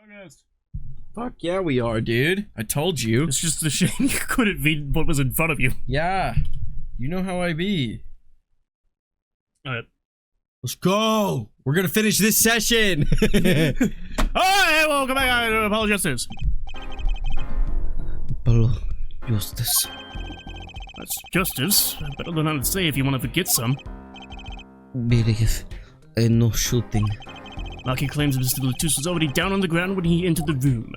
August. Fuck yeah, we are, dude. I told you. It's just a shame you couldn't read what was in front of you. Yeah. You know how I be. Alright. Let's go. We're gonna finish this session. Alright, welcome back to Apollo Justice. Apollo Justice. That's justice. Better than how to say if you want to forget some. Believe no shooting. Maki claims Mr. Latus was already down on the ground when he entered the room.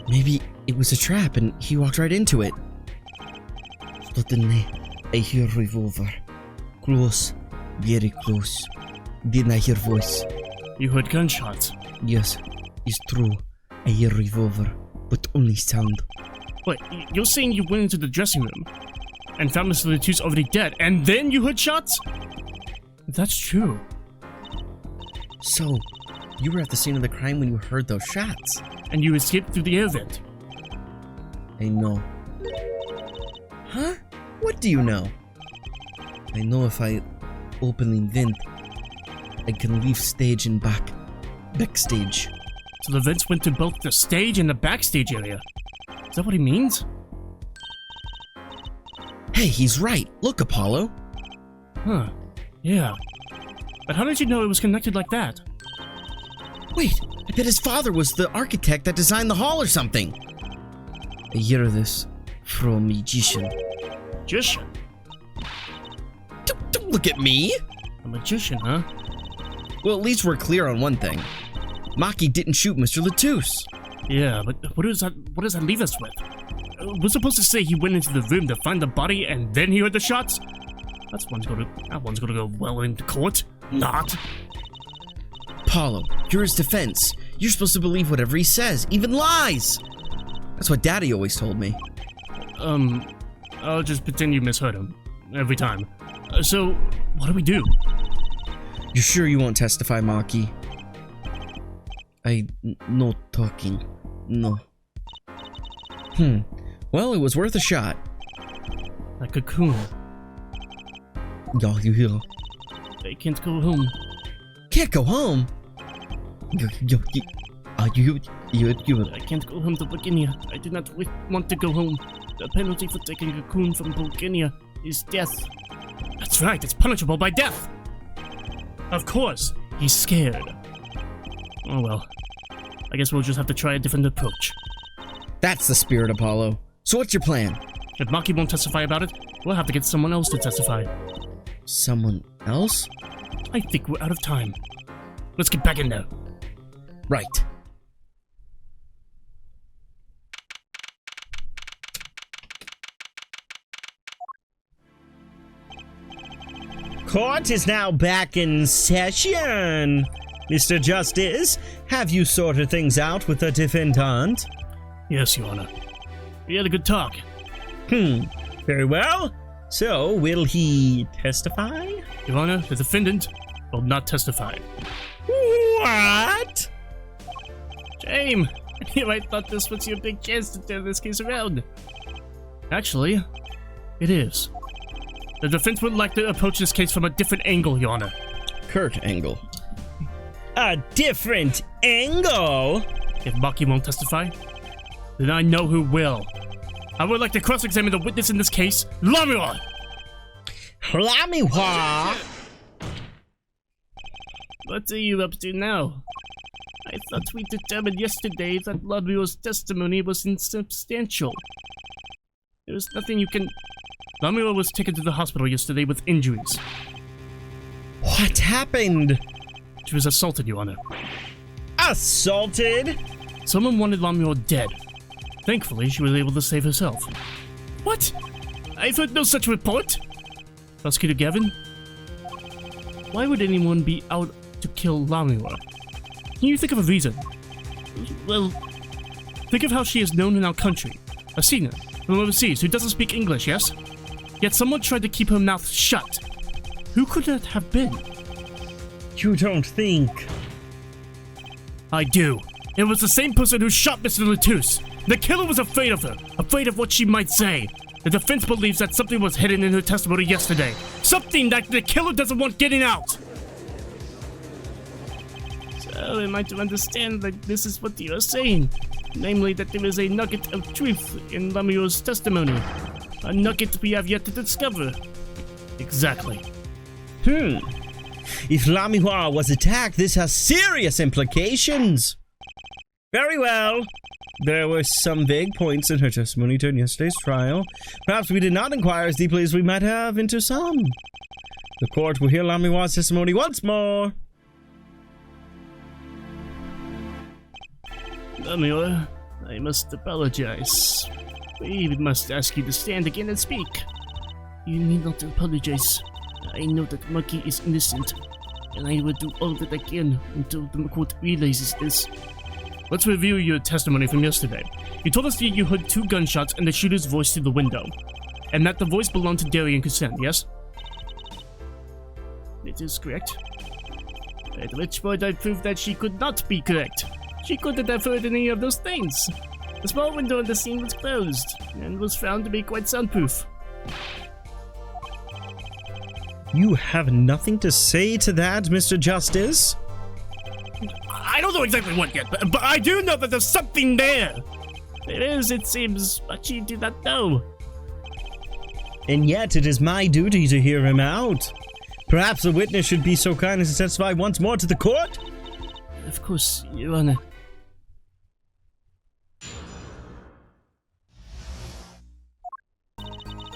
Maybe it was a trap and he walked right into it. Suddenly, I hear revolver. Close. Very close. Then I hear voice. You heard gunshots. Yes, it's true. I hear revolver, but only sound. Wait, you're saying you went into the dressing room and found Mr. Latus already dead, and then you heard shots? If that's true. So, you were at the scene of the crime when you heard those shots? And you escaped through the air vent. I know. Huh? What do you know? I know if I open the vent, I can leave stage and backstage. So the vents went to both the stage and the backstage area. Is that what he means? Hey, he's right. Look, Apollo. Huh. Yeah. But how did you know it was connected like that? Wait, I bet his father was the architect that designed the hall or something. I hear this from a magician. Magician? Don't look at me! A magician, huh? Well, at least we're clear on one thing. Maki didn't shoot Mr. Latus. Yeah, but what does that leave us with? We're supposed to say he went into the room to find the body and then he heard the shots? That one's gonna go well into court. Not. Apollo, you're his defense. You're supposed to believe whatever he says, even lies! That's what Daddy always told me. I'll just pretend you misheard him. Every time. So, what do we do? You sure you won't testify, Maki? No talking. No. Well, it was worth a shot. A cocoon. Yo, you hear? I can't go home. Can't go home? You. I can't go home to Bulgaria. I do not want to go home. The penalty for taking a cocoon from Bulgaria is death. That's right, it's punishable by death. Of course, he's scared. Oh well. I guess we'll just have to try a different approach. That's the spirit, Apollo. So what's your plan? If Maki won't testify about it, we'll have to get someone else to testify. Someone else? I think we're out of time. Let's get back in there. Right. Court is now back in session. Mr. Justice, have you sorted things out with the defendant? Yes, Your Honor. We had a good talk. Very well. So, will he testify? Your Honor, the defendant will not testify. What? Shame! I thought this was your big chance to turn this case around. Actually, it is. The defense would like to approach this case from a different angle, Your Honor. Kurt Angle. A different angle? If Maki won't testify, then I know who will. I would like to cross-examine the witness in this case, Lamiwa! Lamiwa? What are you up to now? I thought we determined yesterday that Lamiwa's testimony was insubstantial. There was nothing you can... Lamiwa was taken to the hospital yesterday with injuries. What happened? She was assaulted, Your Honor. Assaulted? Someone wanted Lamiwa dead. Thankfully, she was able to save herself. What? I've heard no such report. Prosecutor Gavin? Why would anyone be out to kill Lamiwa? Can you think of a reason? Well, think of how she is known in our country. I've seen her from overseas who doesn't speak English, yes? Yet someone tried to keep her mouth shut. Who could that have been? You don't think... I do. It was the same person who shot Mr. Latus. The killer was afraid of her, afraid of what she might say. The defense believes that something was hidden in her testimony yesterday. Something that the killer doesn't want getting out. How am I to understand that this is what you are saying? Namely, that there is a nugget of truth in Lamior's testimony. A nugget we have yet to discover. Exactly. If Lamior was attacked, this has serious implications. Very well. There were some vague points in her testimony during yesterday's trial. Perhaps we did not inquire as deeply as we might have into some. The court will hear Lamior's testimony once more. Lamior, I must apologize. We must ask you to stand again and speak. You need not apologize. I know that Monkey is innocent, and I will do all that I can until the court realizes this. Let's review your testimony from yesterday. You told us that you heard 2 gunshots and the shooter's voice through the window, and that the voice belonged to Darian Kusen, yes? It is correct. At which point I proved that she could not be correct. She couldn't have heard any of those things. The small window in the scene was closed, and was found to be quite soundproof. You have nothing to say to that, Mr. Justice? I don't know exactly what yet, but I do know that there's something there. There is, it seems, but you do not know. And yet it is my duty to hear him out. Perhaps the witness should be so kind as to testify once more to the court? Of course, Your Honor.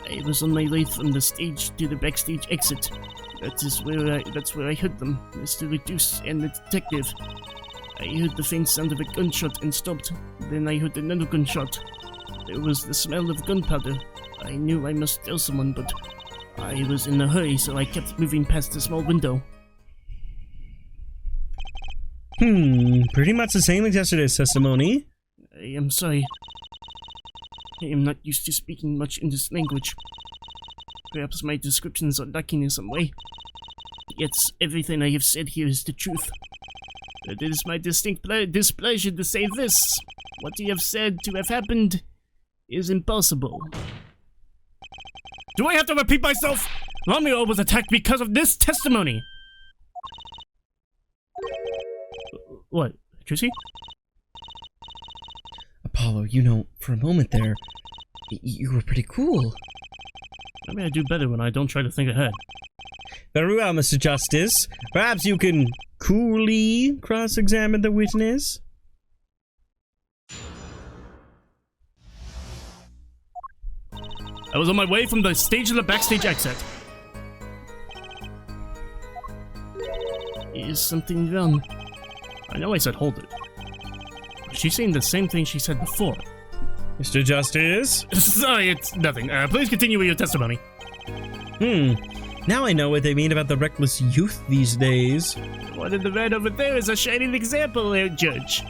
I was on my way from the stage to the backstage exit. That's where I heard them, Mr. Reduce and the detective. I heard the faint sound of a gunshot and stopped. Then I heard another gunshot. There was the smell of gunpowder. I knew I must tell someone, but I was in a hurry, so I kept moving past the small window. Pretty much the same as yesterday's testimony. I am sorry. I am not used to speaking much in this language. Perhaps my descriptions are lacking in some way. Yet everything I have said here is the truth. It is my distinct displeasure to say this. What you have said to have happened is impossible. Do I have to repeat myself? Lamior was attacked because of this testimony. What, Tracy? Apollo, you know, for a moment there, you were pretty cool. Maybe I do better when I don't try to think ahead. Very well, Mr. Justice. Perhaps you can coolly cross-examine the witness? I was on my way from the stage to the backstage exit. Is something wrong? I know I said hold it. She's saying the same thing she said before. Mr. Justice? Sorry, it's nothing. Please continue with your testimony. Now I know what they mean about the reckless youth these days. The one in the red over there is a shining example, Judge.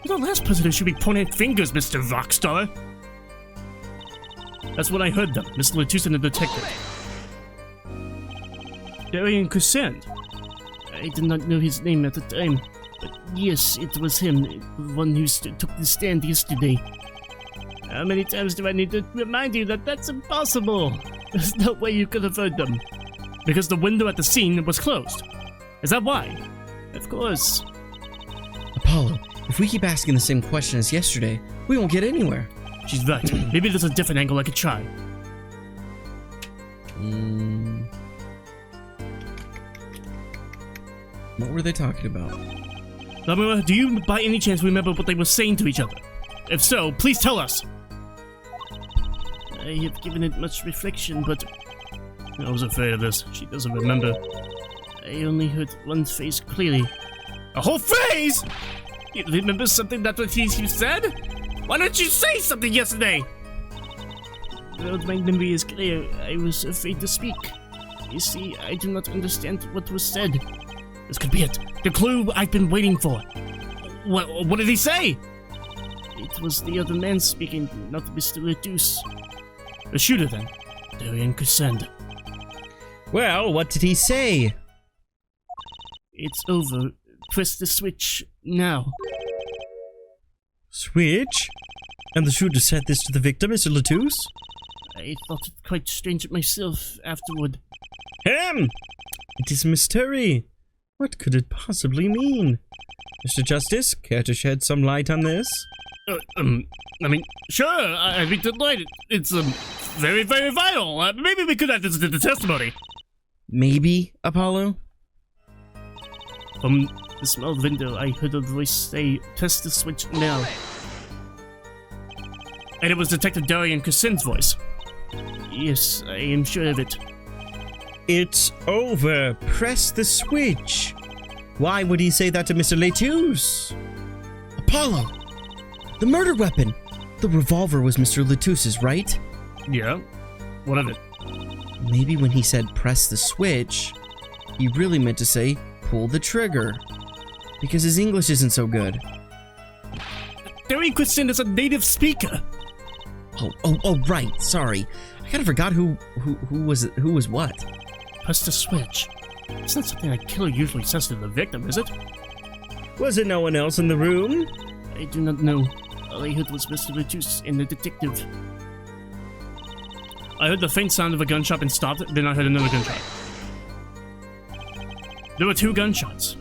The last president should be pointing fingers, Mr. Rockstar. That's what I heard, though, Mr. Latus and the detective. Darian Kusen. I did not know his name at the time, but yes, it was him, the one who took the stand yesterday. How many times do I need to remind you that that's impossible? There's no way you could have heard them. Because the window at the scene was closed. Is that why? Of course. Apollo, if we keep asking the same question as yesterday, we won't get anywhere. She's right. Maybe there's a different angle I could try. What were they talking about? Lamior, do you by any chance remember what they were saying to each other? If so, please tell us. I have given it much reflection, but I was afraid of this. She doesn't remember. I only heard one phrase clearly. A whole phrase?! You remember something that what you said? Why didn't you say something yesterday? Well, my memory is clear. I was afraid to speak. You see, I do not understand what was said. This could be it. The clue I've been waiting for. What did he say? It was the other man speaking, not Mr. Reduce. The shooter, then. Darian Kusen. Well, what did he say? It's over. Press the switch now. Switch? And the shooter said this to the victim, Mr. Latus? I thought it quite strange myself afterward. It is mystery. What could it possibly mean? Mr. Justice, care to shed some light on this? I mean, sure, I'd be delighted. It's, very, very vital. Maybe we could add this to the testimony. Maybe, Apollo? From the small window, I heard a voice say, "Test the switch now." And it was Detective Darian Cassin's voice. Yes, I am sure of it. It's over. Press the switch. Why would he say that to Mr. Letus? Apollo! The murder weapon! The revolver was Mr. Letus's, right? Yeah? What of it? Maybe when he said press the switch, he really meant to say pull the trigger. Because his English isn't so good. Darian Cassin is a native speaker. Oh, right. Sorry. I kind of forgot who was what. Press the switch. It's not something a killer usually says to the victim, is it? Was there no one else in the room? I do not know. All I heard was Mr. Letus and the detective. I heard the faint sound of a gunshot and stopped, then I heard another gunshot. There were 2 gunshots.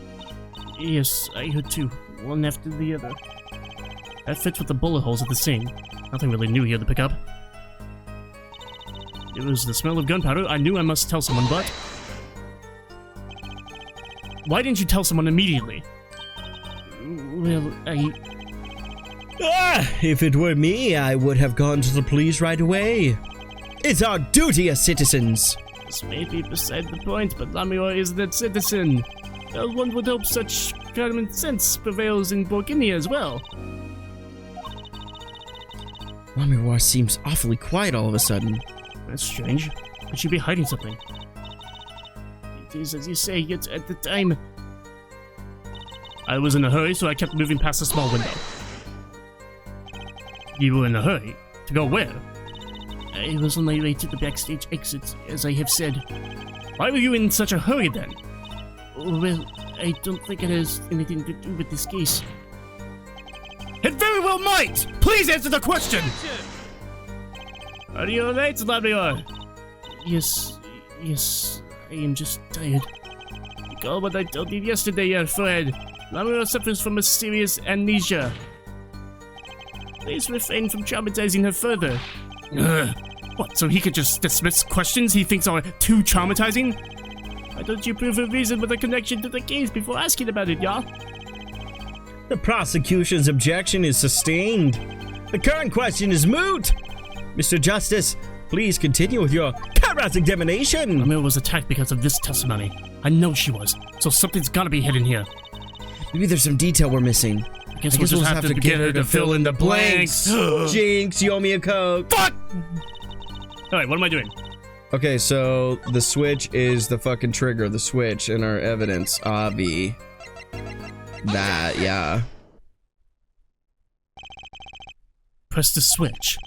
Yes, I heard 2, one after the other. That fits with the bullet holes at the scene. Nothing really new here to pick up. It was the smell of gunpowder. I knew I must tell someone, but... Why didn't you tell someone immediately? Well, If it were me, I would have gone to the police right away. It's our duty as citizens. This may be beside the point, but Lamior is that citizen. One would hope such common sense prevails in Borginia as well. Lamiroir seems awfully quiet all of a sudden. That's strange. Could she be hiding something? It is as you say, yet at the time... I was in a hurry, so I kept moving past the small window. You were in a hurry? To go where? I was on my way to the backstage exit, as I have said. Why were you in such a hurry then? Well, I don't think it has anything to do with this case. It very well might! Please answer the question! Are you alright, Lamior? Yes, I am just tired. Recall what I told you yesterday, your friend. Lamior suffers from a serious amnesia. Please refrain from traumatizing her further. What, so he could just dismiss questions he thinks are too traumatizing? Why don't you prove a reason with a connection to the case before asking about it, y'all? The prosecution's objection is sustained. The current question is moot. Mr. Justice, please continue with your cross-examination. Lamior was attacked because of this testimony. I know she was, so something's gotta be hidden here. Maybe there's some detail we're missing. I guess we'll just have to get her to fill in the blanks. Jinx, you owe me a Coke. Fuck! Alright, what am I doing? Okay, so the switch is the fucking trigger, the switch in our evidence. Obvi. That, yeah. Press the switch.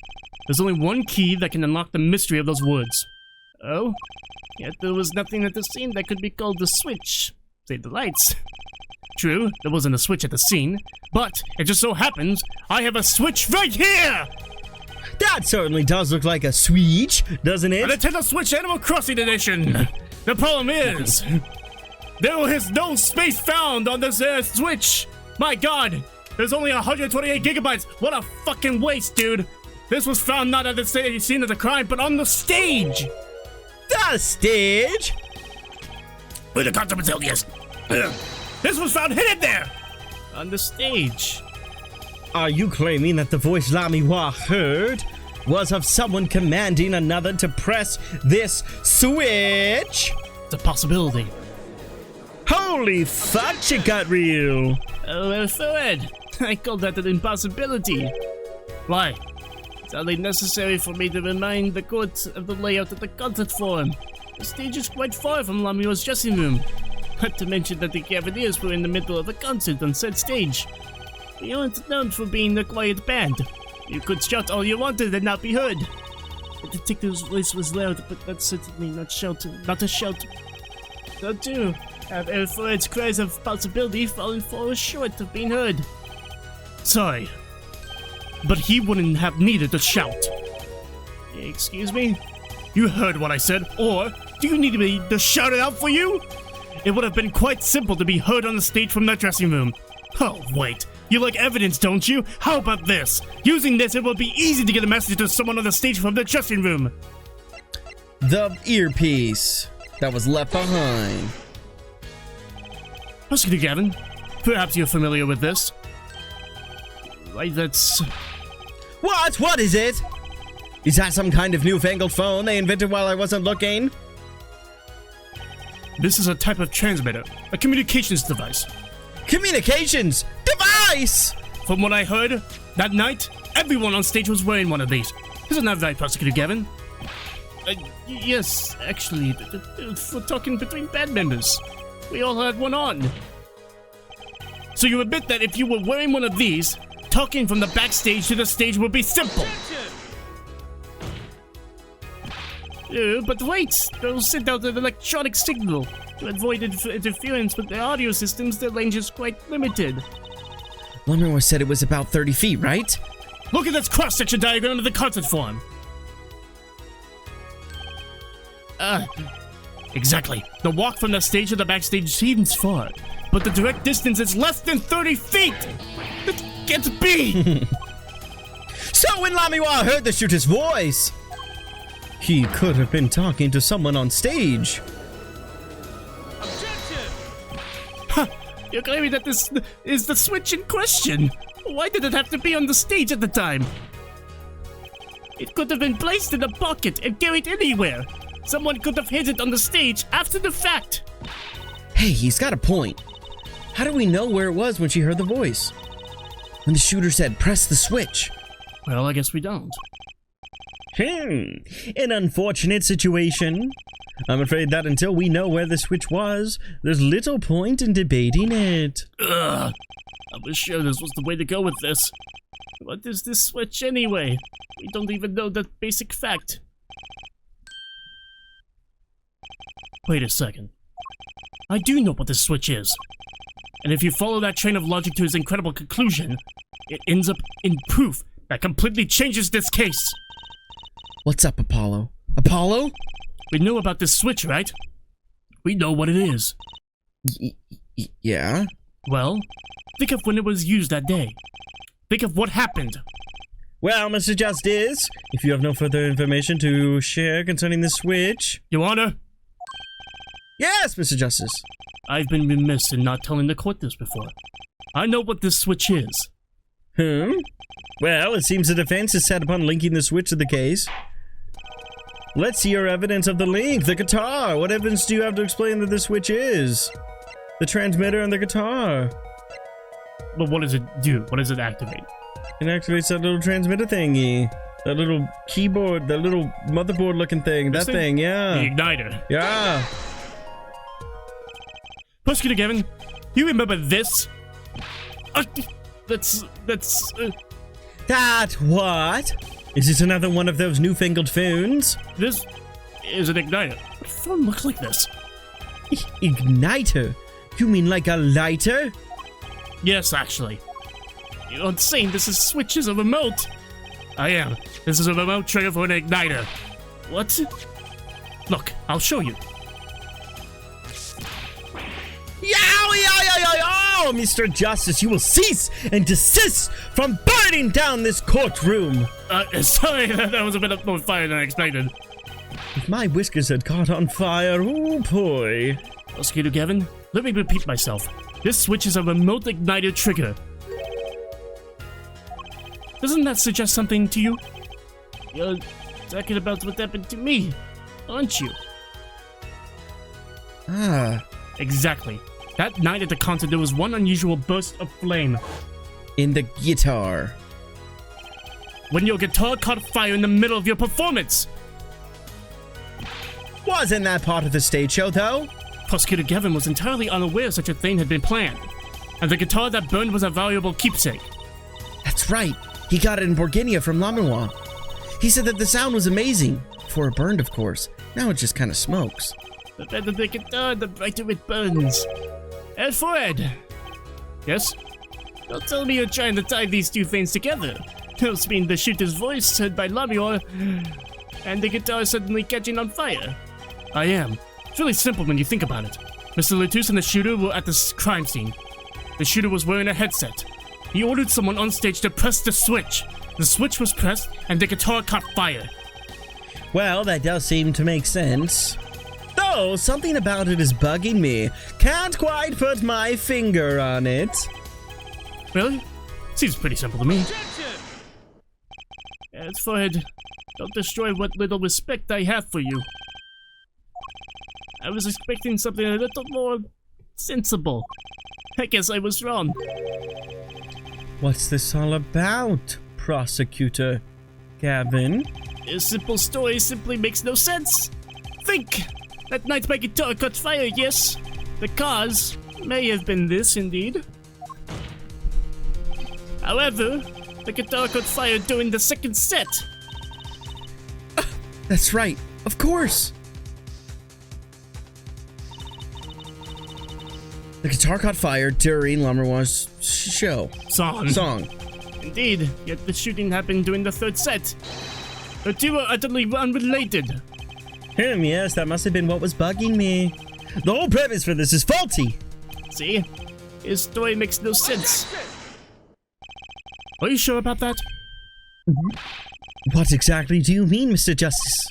There's only one key that can unlock the mystery of those words. Oh? Yet there was nothing at the scene that could be called the switch. Save the lights. True, there wasn't a switch at the scene, but it just so happens I have a switch right here! That certainly does look like a switch, doesn't A it? Nintendo Switch Animal Crossing Edition! The problem is, there is no space found on this Switch! My god! There's only 128 gigabytes! What a fucking waste, dude! This was found not at the scene of the crime, but on the stage! The stage? Where the concept is held, yes. This was found hidden there! On the stage. Are you claiming that the voice Lamiroir heard was of someone commanding another to press this switch? It's a possibility. Holy fuck, it got real! Oh, well, Fred, I call that an impossibility. Why? It's only necessary for me to remind the court of the layout of the concert forum. The stage is quite far from Lamior's dressing room. Not to mention that the Cavaliers were in the middle of a concert on said stage. We aren't known for being a quiet band. You could shout all you wanted and not be heard. The detective's voice was loud, but that's certainly not a shout. So too, have Fred's cries of possibility fallen far short of being heard. Sorry, but he wouldn't have needed to shout. Excuse me? You heard what I said, or do you need me to shout it out for you? it would have been quite simple to be heard on the stage from that dressing room. Oh, wait. You like evidence, don't you? How about this? Using this, it will be easy to get a message to someone on the stage from the dressing room. The earpiece that was left behind. Prosecutor Gavin, perhaps you're familiar with this. Right, that's... What? What is it? Is that some kind of newfangled phone they invented while I wasn't looking? This is a type of transmitter, a communications device. Communications device! From what I heard, that night, everyone on stage was wearing one of these. Isn't that right, Prosecutor Gavin? Yes, actually, for talking between band members. We all had one on. So you admit that if you were wearing one of these, talking from the backstage to the stage would be simple. But wait, they'll send out an electronic signal. To avoid interference with the audio systems, their range is quite limited. Lumbermore said it was about 30 feet, right? Look at this cross-section diagram of the concert form. Exactly. The walk from the stage to the backstage seems far, but the direct distance is less than 30 feet! That can't be! So when Lamiwa heard the shooter's voice, he could have been talking to someone on stage. Huh, you're claiming that this is the switch in question. Why did it have to be on the stage at the time? It could have been placed in a pocket and carried anywhere. Someone could have hid it on the stage after the fact. Hey, he's got a point. How do we know where it was when she heard the voice? When the shooter said, press the switch. Well, I guess we don't. An unfortunate situation. I'm afraid that until we know where the switch was, there's little point in debating it. Ugh. I was sure this was the way to go with this. What is this switch anyway? We don't even know that basic fact. Wait a second. I do know what this switch is. And if you follow that train of logic to its incredible conclusion, it ends up in proof that completely changes this case. What's up, Apollo? Apollo? We know about this switch, right? We know what it is. Yeah? Well, think of when it was used that day. Think of what happened. Well, Mr. Justice, if you have no further information to share concerning the switch... Your Honor, Yes, Mr. Justice. I've been remiss in not telling the court this before. I know what this switch is. Well, it seems the defense is set upon linking the switch to the case. Let's see your evidence of the link, the guitar. What evidence do you have to explain that the switch is? The transmitter and the guitar. But what does it do? What does it activate? It activates that little transmitter thingy. That little keyboard, that little motherboard looking thing. This That thing, yeah. The igniter. Yeah. Prosecutor Gavin, you remember this? That's That what? Is this another one of those newfangled phones? This is an igniter. What phone looks like this? Igniter? You mean like a lighter? Yes, actually. You're saying this is switches a remote. I am. This is a remote trigger for an igniter. What? Look, I'll show you. Oh, Mr. Justice, you will cease and desist from burning down this courtroom. Sorry, that was a bit more fire than I expected. If my whiskers had caught on fire, oh boy. Prosecutor Gavin, let me repeat myself. This switch is a remote igniter trigger. Doesn't that suggest something to you? You're talking about what happened to me, aren't you? Ah. Exactly. That night at the concert, there was one unusual burst of flame. In the guitar. When your guitar caught fire in the middle of your performance. Wasn't that part of the stage show, though? Prosecutor Gavin was entirely unaware such a thing had been planned. And the guitar that burned was a valuable keepsake. That's right. He got it in Borginia from Lamiwa. He said that the sound was amazing. Before it burned, of course. Now it just kind of smokes. The better the guitar, the brighter it burns. And Fred! Yes? Don't tell me you're trying to tie these two things together. Those mean the shooter's voice heard by Lamiwa and the guitar suddenly catching on fire. I am. It's really simple when you think about it. Mr. Latus and the shooter were at the crime scene. The shooter was wearing a headset. He ordered someone on stage to press the switch. The switch was pressed and the guitar caught fire. Well, that does seem to make sense. Though, something about it is bugging me. Can't quite put my finger on it. Really? Seems pretty simple to me. As for it, don't destroy what little respect I have for you. I was expecting something a little more sensible. I guess I was wrong. What's this all about, Prosecutor Gavin? A simple story simply makes no sense. Think! That night my guitar caught fire, yes. The cause may have been this, indeed. However, the guitar caught fire during the second set. That's right, of course. The guitar caught fire during Lamroir's show. Song. Indeed, yet the shooting happened during the third set. The two are utterly unrelated. Yes, that must have been what was bugging me. The whole premise for this is faulty. See? His story makes no sense. Are you sure about that? What exactly do you mean, Mr. Justice?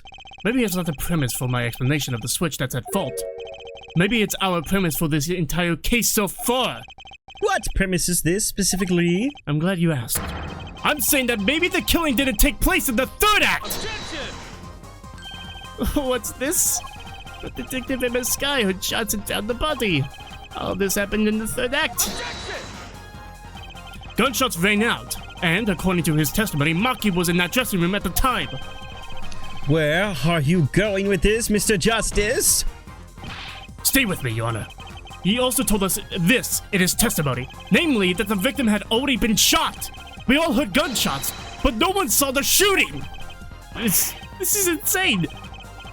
Maybe it's not the premise for my explanation of the switch that's at fault. Maybe it's our premise for this entire case so far. What premise is this specifically? I'm glad you asked. I'm saying that maybe the killing didn't take place in the third act! What's this? The detective in the sky who shots and found the body. All this happened in the third act. Gunshots rang out, and according to his testimony, Maki was in that dressing room at the time. Where are you going with this, Mr. Justice? Stay with me, Your Honor. He also told us this in his testimony, namely that the victim had already been shot. We all heard gunshots, but no one saw the shooting. This is insane.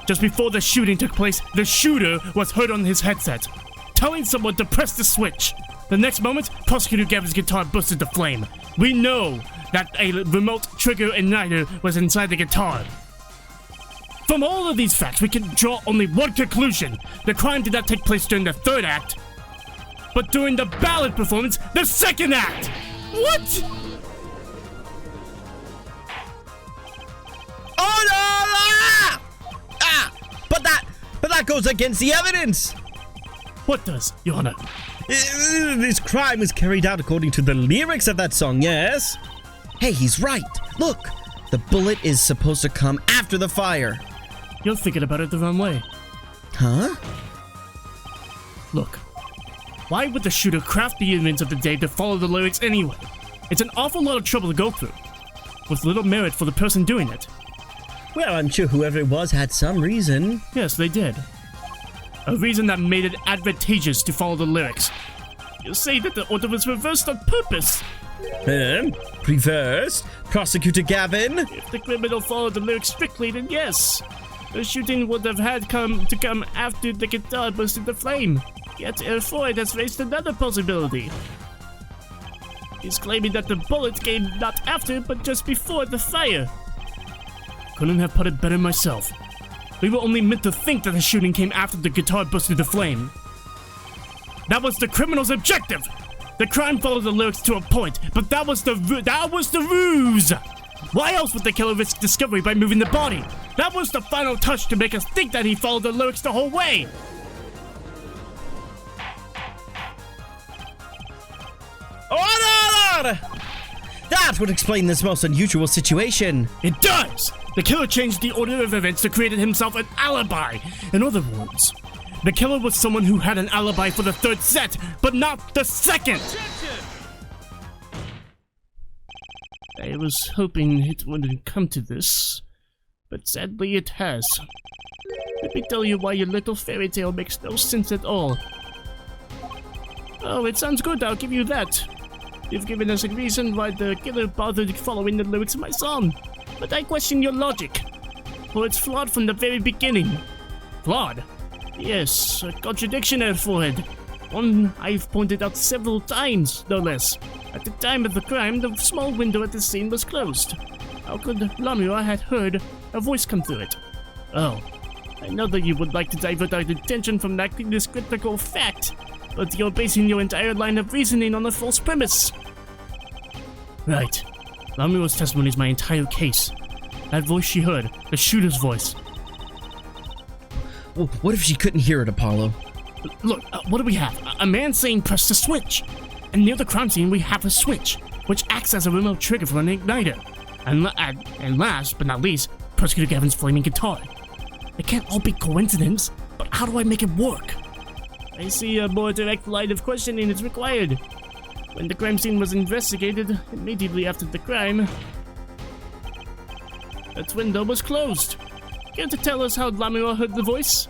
Just before the shooting took place, the shooter was heard on his headset, telling someone to press the switch. The next moment, Prosecutor Gavin's guitar burst into flame. We know that a remote trigger igniter was inside the guitar. From all of these facts, we can draw only one conclusion. The crime did not take place during the third act, but during the ballad performance, the second act! What? Oh no! But that goes against the evidence! What does, Your Honor? This crime was carried out according to the lyrics of that song, yes? Hey, he's right. Look, the bullet is supposed to come after the fire. You're thinking about it the wrong way. Huh? Look, why would the shooter craft the events of the day to follow the lyrics anyway? It's an awful lot of trouble to go through, with little merit for the person doing it. Well, I'm sure whoever it was had some reason. Yes, they did. A reason that made it advantageous to follow the lyrics. You'll say that the order was reversed on purpose. Reversed? Prosecutor Gavin? If the criminal followed the lyrics strictly, then yes. The shooting would have had come after the guitar burst into flame. Yet Airfoid has raised another possibility. He's claiming that the bullet came not after, but just before the fire. Couldn't have put it better myself. We were only meant to think that the shooting came after the guitar burst into flame. That was the criminal's objective! The crime followed the lyrics to a point, but that was the ruse! Why else would the killer risk discovery by moving the body? That was the final touch to make us think that he followed the lyrics the whole way! Order! That would explain this most unusual situation. It does! The killer changed the order of events to create himself an alibi. In other words, the killer was someone who had an alibi for the third set, but not the second! I was hoping it wouldn't come to this, but sadly it has. Let me tell you why your little fairy tale makes no sense at all. Oh, it sounds good, I'll give you that. You've given us a reason why the killer bothered following the lyrics of my song. But I question your logic, for it's flawed from the very beginning. Flawed? Yes, a contradiction, Airfoid. One I've pointed out several times, no less. At the time of the crime, the small window at the scene was closed. How could Lamroir have heard a voice come through it? Oh, I know that you would like to divert our attention from that this critical fact, but you're basing your entire line of reasoning on a false premise. Right. Lamuro's testimony is my entire case. That voice she heard, the shooter's voice. Well, what if she couldn't hear it, Apollo? Look, what do we have? A man saying press the switch. And near the crime scene we have a switch, which acts as a remote trigger for an igniter. And last but not least, Prosecutor Gavin's flaming guitar. It can't all be coincidence, but how do I make it work? I see a more direct line of questioning is required. When the crime scene was investigated, immediately after the crime, that window was closed. Care to tell us how Lamuro heard the voice?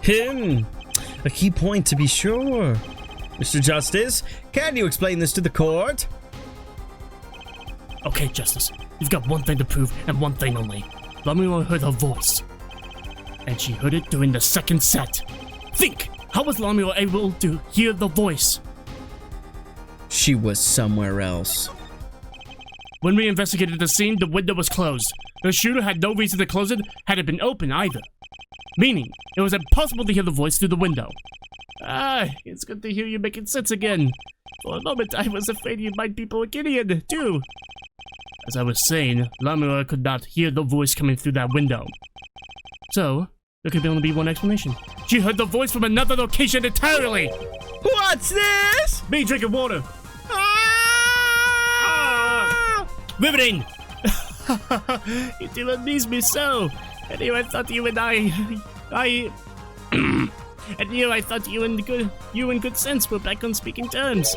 A key point to be sure. Mr. Justice, can you explain this to the court? Okay, Justice. You've got one thing to prove, and one thing only. Lamuro heard her voice. And she heard it during the second set. Think! How was Lamuro able to hear the voice? She was somewhere else. When we investigated the scene, the window was closed. The shooter had no reason to close it had it been open either. Meaning, it was impossible to hear the voice through the window. It's good to hear you making sense again. For a moment, I was afraid you might be Borginian, too. As I was saying, Lamuro could not hear the voice coming through that window. So, there could only be one explanation. She heard the voice from another location entirely! What's this? Me drinking water. Riveting! You do amaze me so. And here I thought you and and here I thought you and Good Sense were back on speaking terms.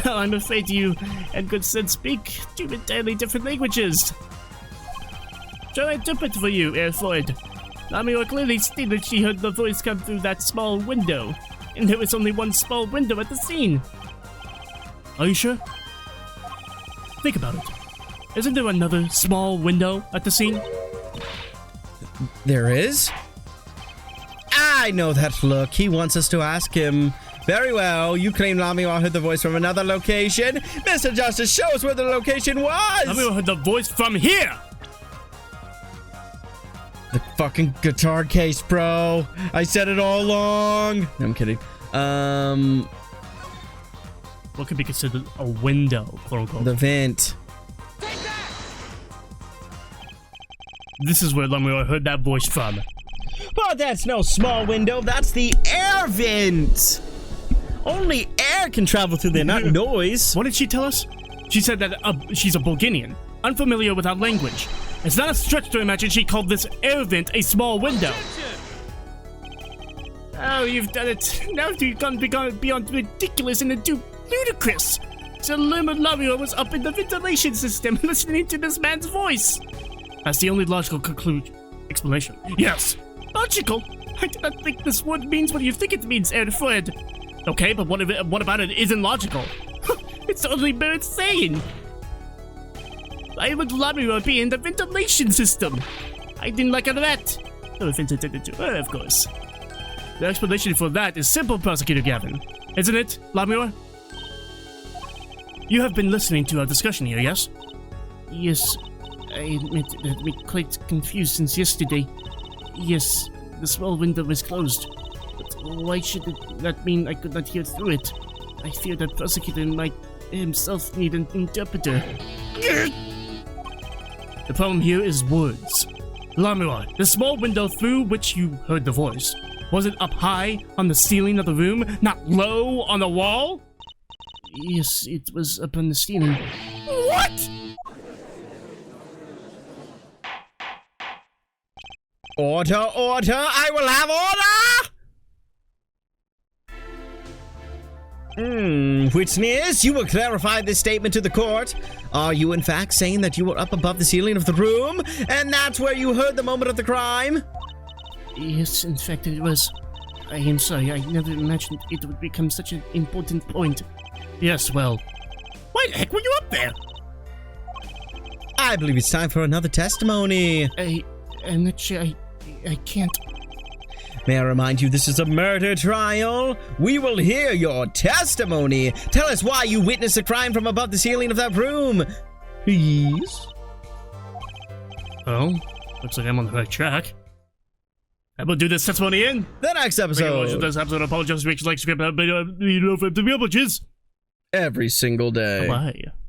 Now I'm afraid you and Good Sense speak two entirely different languages. Shall I interpret for you, Airford? Lamuro clearly stated she heard the voice come through that small window, and there was only one small window at the scene. Are you sure? Think about it. Isn't there another small window at the scene? There is? I know that look. He wants us to ask him. Very well. You claim Lamuro heard the voice from another location. Mr. Justice, show us where the location was. Lamuro heard the voice from here. The fucking guitar case, bro. I said it all along. No, I'm kidding. What could be considered a window, quote unquote? The vent. This is where Lamuro heard that voice from. But that's no small window. That's the air vent. Only air can travel through there, not noise. What did she tell us? She said that she's a Bulgarian, unfamiliar with our language. It's not a stretch to imagine she called this air vent a small window. Oh, you've done it. Now you've gone beyond ridiculous and into ludicrous. So Lamuro was up in the ventilation system listening to this man's voice. That's the only logical explanation. Yes, logical. I do not think this word means what you think it means, Airfred. Okay, but what about it isn't logical? It's only mere saying. Why would Lamuro be in the ventilation system? I didn't like that. No offense intended to her, of course. The explanation for that is simple, Prosecutor Gavin. Isn't it, Lamuro? You have been listening to our discussion here, yes? Yes. I admit that we're quite confused since yesterday. Yes, the small window was closed. But why should that mean I could not hear through it? I fear that prosecutor might himself need an interpreter. The problem here is words. Lamuro, the small window through which you heard the voice, was it up high on the ceiling of the room, not low on the wall? Yes, it was up on the ceiling. What? Order, order! I will have order! Witness, you will clarify this statement to the court. Are you in fact saying that you were up above the ceiling of the room, and that's where you heard the moment of the crime? Yes, in fact it was. I am sorry, I never imagined it would become such an important point. Yes, well, why the heck were you up there? I believe it's time for another testimony. I'm not sure, I can't. May I remind you, this is a murder trial? We will hear your testimony. Tell us why you witnessed a crime from above the ceiling of that room. Please? Well, looks like I'm on the right track. I will do this testimony in. The next Thank you for watching episode. this episode. Apologize, like, subscribe, cheers. Every single day. Bye.